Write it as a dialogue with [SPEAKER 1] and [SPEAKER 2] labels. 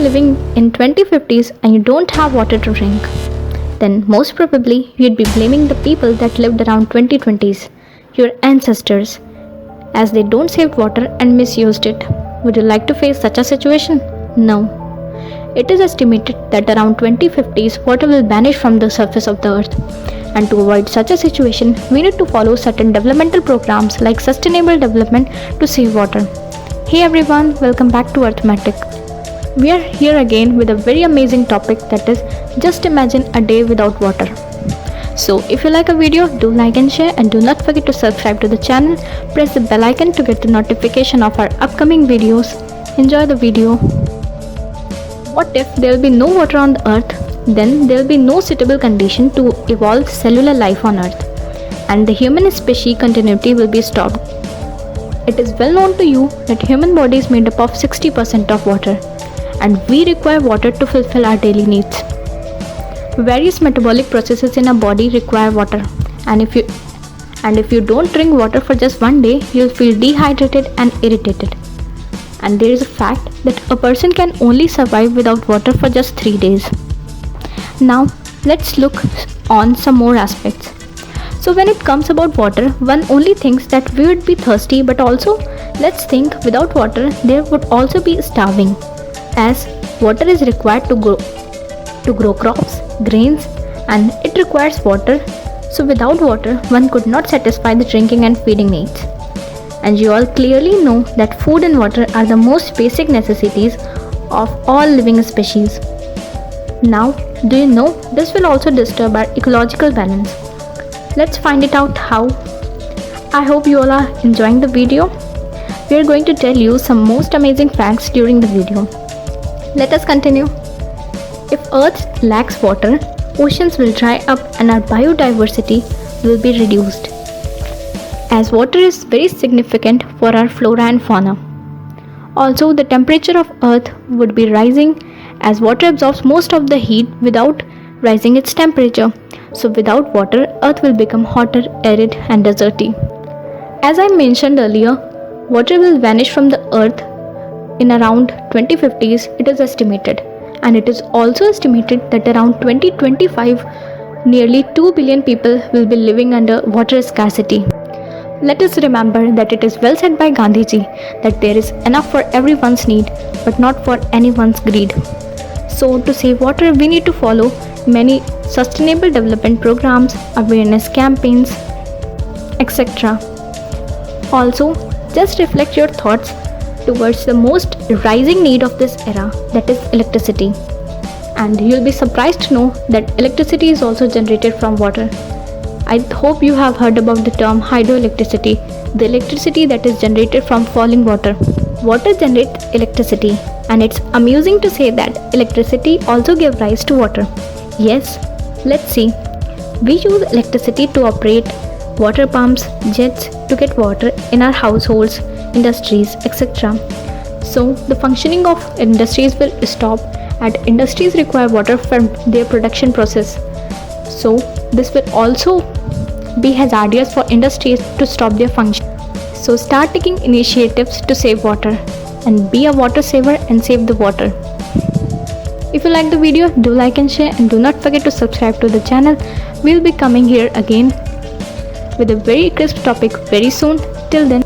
[SPEAKER 1] living in 2050s and you don't have water to drink, then most probably you'd be blaming the people that lived around 2020s, your ancestors, as they don't save water and misused it. Would you like to face such a situation? No. It is estimated that around 2050s water will vanish from the surface of the earth. And to avoid such a situation, we need to follow certain developmental programs like sustainable development to save water. Hey everyone, welcome back to Arithmetic. We are here again with a very amazing topic, that is, just imagine a day without water. So if you like a video, do like and share, and do not forget to subscribe to the channel. Press the bell icon to get the notification of our upcoming videos. Enjoy the video. What if there will be no water on the earth? Then there will be no suitable condition to evolve cellular life on earth, and the human species continuity will be stopped. It is well known to you that human body is made up of 60% of water, and we require water to fulfill our daily needs. Various metabolic processes in our body require water, and if you don't drink water for just one day, you'll feel dehydrated and irritated. And there is a fact that a person can only survive without water for just 3 days. Now let's look on some more aspects. So when it comes about water, one only thinks that we would be thirsty, but also let's think without water there would also be starving, as water is required to grow crops, grains, and it requires water. So without water, one could not satisfy the drinking and feeding needs. And you all clearly know that food and water are the most basic necessities of all living species. Now, do you know this will also disturb our ecological balance? Let's find it out how. I hope you all are enjoying the video. We are going to tell you some most amazing facts during the video. Let us continue. If Earth lacks water, oceans will dry up and our biodiversity will be reduced, as water is very significant for our flora and fauna. Also, the temperature of Earth would be rising, as water absorbs most of the heat without rising its temperature. So without water, Earth will become hotter, arid and deserty. As I mentioned earlier, water will vanish from the Earth in around 2050s, it is estimated. And it is also estimated that around 2025, nearly 2 billion people will be living under water scarcity. Let us remember that it is well said by Gandhiji that there is enough for everyone's need, but not for anyone's greed. So to save water, we need to follow many sustainable development programs, awareness campaigns, etc. Also, just reflect your thoughts towards the most rising need of this era, that is electricity. And you'll be surprised to know that electricity is also generated from water. I hope you have heard about the term hydroelectricity, the electricity that is generated from falling water. Water generates electricity, and it's amusing to say that electricity also gives rise to water. Yes, let's see. We use electricity to operate water pumps, jets to get water in our households, industries, etc. So the functioning of industries will stop, and industries require water for their production process. So this will also be hazardous for industries to stop their function. So start taking initiatives to save water, and be a water saver and save the water. If you like the video, do like and share, and do not forget to subscribe to the channel. We'll be coming here again with a very crisp topic very soon. Till then,